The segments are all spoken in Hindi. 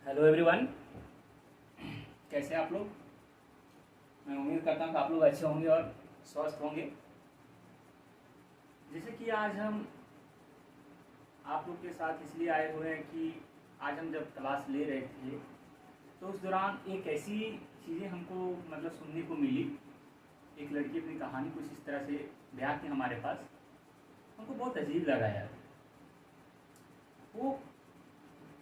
हेलो एवरीवन, कैसे हैं आप लोग। मैं उम्मीद करता हूँ कि आप लोग अच्छे होंगे और स्वस्थ होंगे। जैसे कि आज हम आप लोग के साथ इसलिए आए हुए हैं कि आज हम जब क्लास ले रहे थे तो उस दौरान एक ऐसी चीज़ें हमको सुनने को मिली। एक लड़की अपनी कहानी कुछ इस तरह से बयां की हमारे पास, हमको बहुत अजीब लगा यार। वो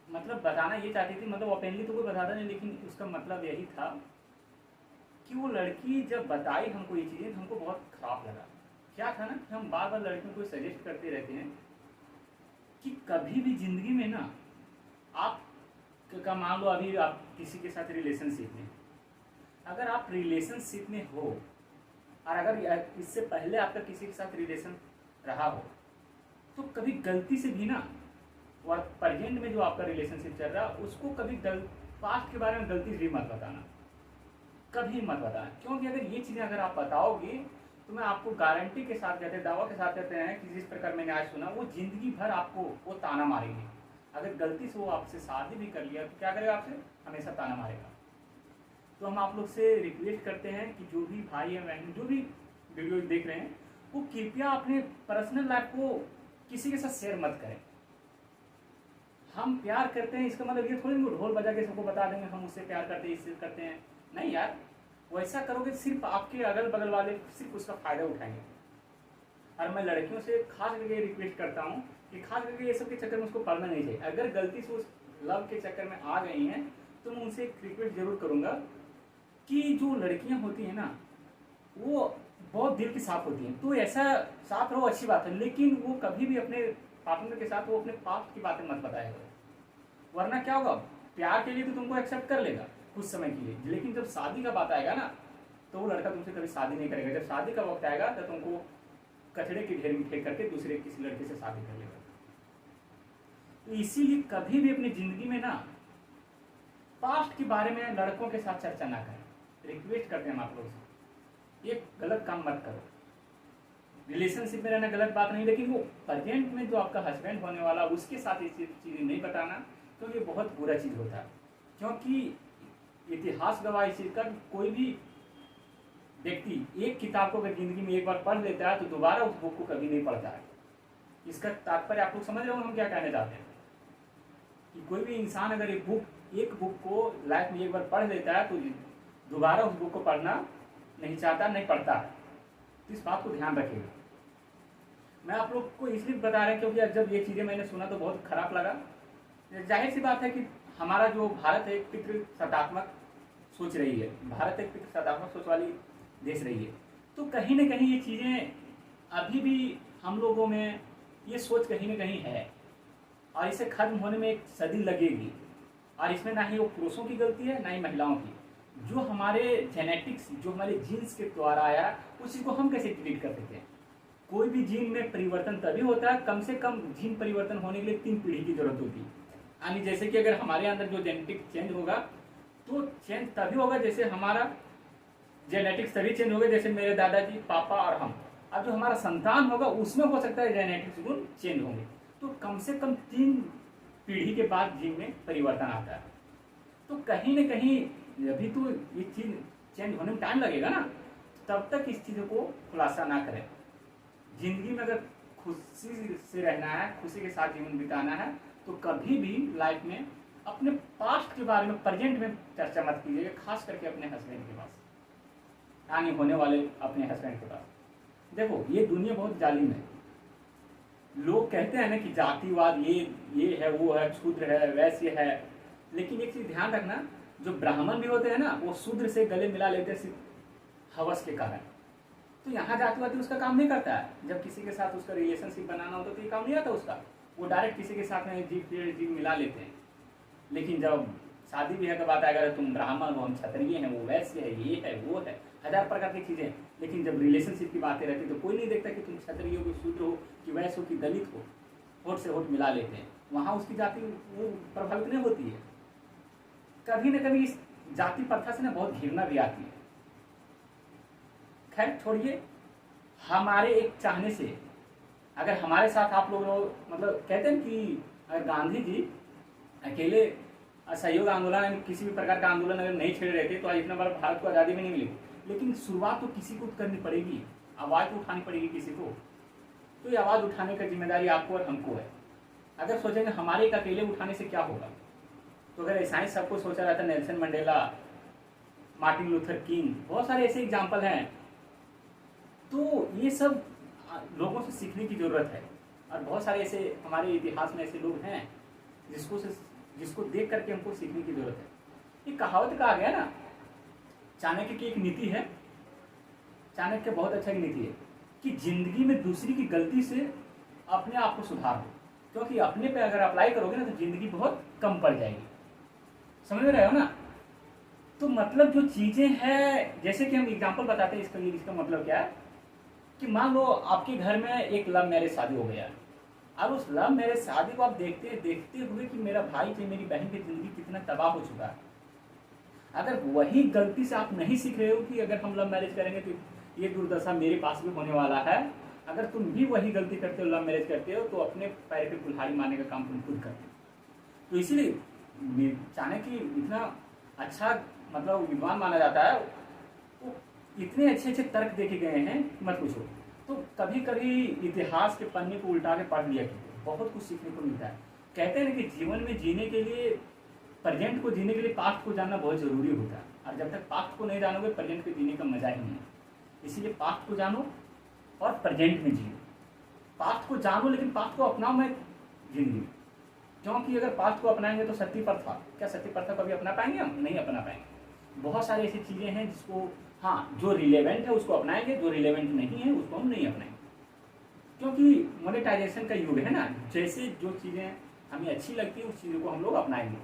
बताना ये चाहती थी, ओपनली तो कोई बताता नहीं, लेकिन उसका मतलब यही था कि वो लड़की जब बताई हमको ये चीज़ें तो हमको बहुत खराब लगा। क्या था ना कि हम बार बार लड़कियों को सजेस्ट करते रहते हैं कि कभी भी ज़िंदगी में ना आप का मान लो अभी आप किसी के साथ रिलेशनशिप में, अगर आप रिलेशनशिप में हो और अगर इससे पहले आपका किसी के साथ रिलेशन रहा हो तो कभी गलती से भी ना और प्रेजेंट में जो आपका रिलेशनशिप चल रहा है उसको कभी पास्ट के बारे में गलती से भी मत बताना, कभी मत बताना। क्योंकि अगर ये चीज़ें अगर आप बताओगे तो मैं आपको गारंटी के साथ कहते हैं, दावा के साथ कहते हैं कि जिस प्रकार मैंने आज सुना, वो जिंदगी भर आपको वो ताना मारेंगे। अगर गलती से वो आपसे शादी भी कर लिया तो क्या करेगा, आपसे हमेशा ताना मारेगा। तो हम आप लोग से रिक्वेस्ट करते हैं कि जो भी भाई या बहन जो भी वीडियो देख रहे हैं वो कृपया अपने पर्सनल लाइफ को किसी के साथ शेयर मत करें। हम प्यार करते हैं इसका मतलब ये थोड़ी ढोल बजा के सबको बता देंगे हम उससे प्यार करते हैं, इससे करते हैं। नहीं यार, वैसा करोगे सिर्फ आपके अगल बगल वाले सिर्फ उसका फायदा उठाएंगे। और मैं लड़कियों से खास करके रिक्वेस्ट करता हूँ कि खास करके ये सब के चक्कर में उसको पढ़ना नहीं चाहिए। अगर गलती से उस लव के चक्कर में आ गई हैं तो मैं उनसे एक रिक्वेस्ट जरूर करूँगा कि जो लड़कियाँ होती हैं ना वो बहुत दिल की साफ होती हैं, तो ऐसा साफ रहो, अच्छी बात है, लेकिन वो कभी भी अपने पार्टनर के साथ वो अपने पास्ट की बातें मत बताया करो। वरना क्या होगा, प्यार के लिए तो तुमको एक्सेप्ट कर लेगा कुछ समय के लिए, लेकिन जब शादी का बात आएगा ना तो वो लड़का तुमसे कभी शादी नहीं करेगा। जब शादी का वक्त आएगा तो तुमको कचड़े के ढेर में फेंक करके दूसरे किसी लड़के से शादी कर लेगा। तो इसीलिए कभी भी अपनी जिंदगी में ना पास्ट के बारे में लड़कों के साथ चर्चा ना करें। रिक्वेस्ट करते हैं हम आप लोगों से, ये गलत काम मत करो। रिलेशनशिप में रहना गलत बात नहीं, लेकिन वो प्रेजेंट में जो आपका हस्बैंड होने वाला उसके साथ ये चीज़ें नहीं बताना, तो ये बहुत बुरा चीज़ होता है। क्योंकि इतिहास गवाह इस चीज़ का, कोई भी व्यक्ति एक किताब को अगर जिंदगी में एक बार पढ़ लेता है तो दोबारा उस बुक को कभी नहीं पढ़ता है। इसका तात्पर्य आप लोग समझ रहे हो हम क्या कहने चाहते हैं, कि कोई भी इंसान अगर एक बुक को लाइफ में एक बार पढ़ लेता है तो दोबारा उस बुक को पढ़ना नहीं चाहता, नहीं पढ़ता है। तो इस बात को ध्यान रखिएगा। मैं आप लोग को इसलिए बता रहा हूँ क्योंकि जब ये चीज़ें मैंने सुना तो बहुत खराब लगा। जाहिर सी बात है कि हमारा जो भारत है एक पितृ सत्तात्मक सोच रही है, भारत एक पितृ सत्तात्मक सोच वाली देश रही है, तो कहीं ना कहीं ये चीज़ें अभी भी हम लोगों में ये सोच कहीं ना कहीं है और इसे खत्म होने में एक सदी लगेगी। और इसमें ना ही वो पुरुषों की गलती है ना ही महिलाओं की। जो हमारे जेनेटिक्स, जो हमारे जीन्स के द्वारा आया उसी को हम कैसे डिलीट कर सकते हैं। कोई भी जीन में परिवर्तन तभी होता है, कम से कम जीन परिवर्तन होने के लिए 3 पीढ़ी की जरूरत होती है। यानी जैसे कि अगर हमारे अंदर जो जेनेटिक चेंज होगा तो चेंज तभी होगा जैसे हमारा जेनेटिक्स तभी चेंज होगा जैसे मेरे दादाजी, पापा और हम। अब जो हमारा संतान होगा उसमें हो सकता है जेनेटिक्स गुण चेंज होंगे, तो कम से कम 3 पीढ़ी के बाद जीन में परिवर्तन आता है। तो कहीं न कहीं अभी तो ये चीज चेंज होने में टाइम लगेगा ना, तब तक इस चीज़ को खुलासा ना करें। जिंदगी में अगर खुशी से रहना है, खुशी के साथ जीवन बिताना है, तो कभी भी लाइफ में अपने पास्ट के बारे में, प्रेजेंट में चर्चा मत कीजिएगा, खास करके अपने हस्बैंड के पास, आने होने वाले अपने हस्बैंड के पास। देखो ये दुनिया बहुत जालिम है। लोग कहते हैं ना कि जातिवाद ये है, वो है, शूद्र है, वैश्य है, लेकिन एक चीज ध्यान रखना, जो ब्राह्मण भी होते हैं ना वो शूद्र से गले मिला लेते हैं सिर्फ हवस के कारण। तो यहाँ जातिवादी उसका काम नहीं करता है। जब किसी के साथ उसका रिलेशनशिप बनाना होता तो ये काम नहीं आता उसका, वो डायरेक्ट किसी के साथ में जीव मिला लेते हैं। लेकिन जब शादी ब्याह का बात आएगा, तुम ब्राह्मण हो, हम क्षत्रिय हैं, वो वैश्य है, ये है, वो है, 1000 प्रकार की चीज़ें। लेकिन जब रिलेशनशिप की बातें रहती तो कोई नहीं देखता कि तुम क्षत्रिय हो, कि शूद्र हो, कि वैश्य हो, कि दलित हो, होठ से होठ मिला लेते हैं। वहाँ उसकी जाति वो प्रभावित नहीं होती है। कभी न कभी इस जाति प्रथा से ना बहुत घृणा भी आती है। खैर छोड़िए, हमारे एक चाहने से अगर हमारे साथ आप लोग कहते हैं कि अगर गांधी जी अकेले असहयोग आंदोलन, किसी भी प्रकार का आंदोलन अगर नहीं छेड़ रहे थे तो आज इतना बड़ा भारत को आज़ादी में नहीं मिली। लेकिन शुरुआत तो किसी को करनी पड़ेगी, आवाज़ तो उठानी पड़ेगी किसी को। तो ये आवाज़ उठाने का जिम्मेदारी आपको और हमको है। अगर सोचेंगे हमारे एक अकेले उठाने से क्या होगा, तो अगर ऐसा ही सबको सोचा रहता, Nelson Mandela, Martin Luther king, बहुत सारे ऐसे एग्जाम्पल हैं, तो ये सब लोगों से सीखने की ज़रूरत है। और बहुत सारे ऐसे हमारे इतिहास में ऐसे लोग हैं जिसको देख करके हमको सीखने की ज़रूरत है। ये कहावत कहा गया ना, चाणक्य की एक नीति है, चाणक्य बहुत अच्छा एक नीति है कि जिंदगी में दूसरी की गलती से अपने आप को सुधार दो, क्योंकि अपने पे अगर अप्लाई करोगे ना तो जिंदगी बहुत कम पड़ जाएगी। समझ में रहे हो ना? तो मतलब जो चीज़ें हैं, जैसे कि हम एग्जाम्पल बताते हैं इसके लिए, इसका मतलब क्या है कि मान लो आपके घर में एक लव मैरिज शादी हो गया, अब उस लव मैरिज शादी को आप देखते हुए कि मेरा भाई से मेरी बहन की जिंदगी कितना तबाह हो चुका है, अगर वही गलती से आप नहीं सीख रहे हो कि अगर हम लव मैरिज करेंगे तो ये दुर्दशा मेरे पास भी होने वाला है, अगर तुम भी वही गलती करते हो, लव मैरिज करते हो, तो अपने पैर पे कुल्हाड़ी मारने का काम तुम खुद करते हो। तो इसीलिए चाणक्य इतना अच्छा मतलब विद्वान माना जाता है, वो इतने अच्छे अच्छे तर्क देखे गए हैं मत पूछो। तो कभी कभी इतिहास के पन्ने को उल्टा के पढ़ लिया कीजिए, बहुत कुछ सीखने को मिलता है। कहते हैं ना कि जीवन में जीने के लिए, प्रेजेंट को जीने के लिए पास्ट को जानना बहुत जरूरी होता है, और जब तक पास्ट को नहीं जानोगे प्रेजेंट को जीने का मजा ही नहीं है। इसीलिए पास्ट को जानो और प्रेजेंट में जियो। पास्ट को जानो लेकिन पास्ट को अपनाओ मत जिंदगी, क्योंकि अगर पास्ट को अपनाएंगे तो सती प्रथा, क्या सती प्रथा कभी अपना पाएंगे? हम नहीं अपना पाएंगे। बहुत सारी ऐसी चीज़ें हैं जिसको, हाँ, जो रिलेवेंट है उसको अपनाएंगे, जो रिलेवेंट नहीं है उसको हम नहीं अपनाएंगे, क्योंकि मोनेटाइजेशन का युग है ना। जैसे जो चीज़ें हमें अच्छी लगती है उस चीज़ों को हम लोग अपनाएंगे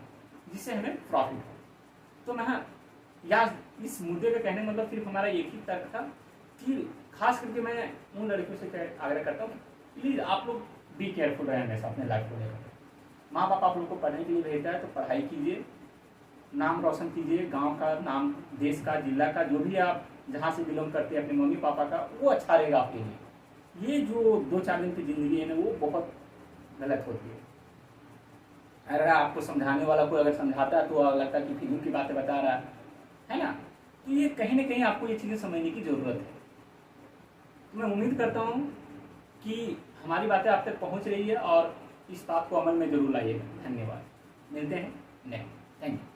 जिससे हमें प्रॉफिट हो। तो मैं या इस मुद्दे का कहने मतलब सिर्फ हमारा एक ही तर्क था कि खास करके मैं उन लड़कियों से आग्रह करता हूँ कि प्लीज़ आप लोग बी केयरफुल रहें हमेशा अपने लाइफ को लेकर। माँ बाप आप लोग को पढ़ने के लिए भेजता है तो पढ़ाई कीजिए, नाम रोशन कीजिए, गांव का नाम, देश का, जिला का, जो भी आप जहाँ से बिलोंग करते हैं, अपने मम्मी पापा का, वो अच्छा रहेगा आपके लिए। ये जो 2-4 दिन की ज़िंदगी है ना, वो बहुत गलत होती है। अगर आपको समझाने वाला कोई अगर समझाता है तो लगता है कि फिल्म की बातें बता रहा है ना। तो ये कहीं ना कहीं आपको ये चीज़ें समझने की ज़रूरत है। तो मैं उम्मीद करता हूँ कि हमारी बातें आप तक पहुँच रही है और इस बात को अमल में ज़रूर लाइएगा। धन्यवाद। मिलते हैं नेक्स्ट। Thank you.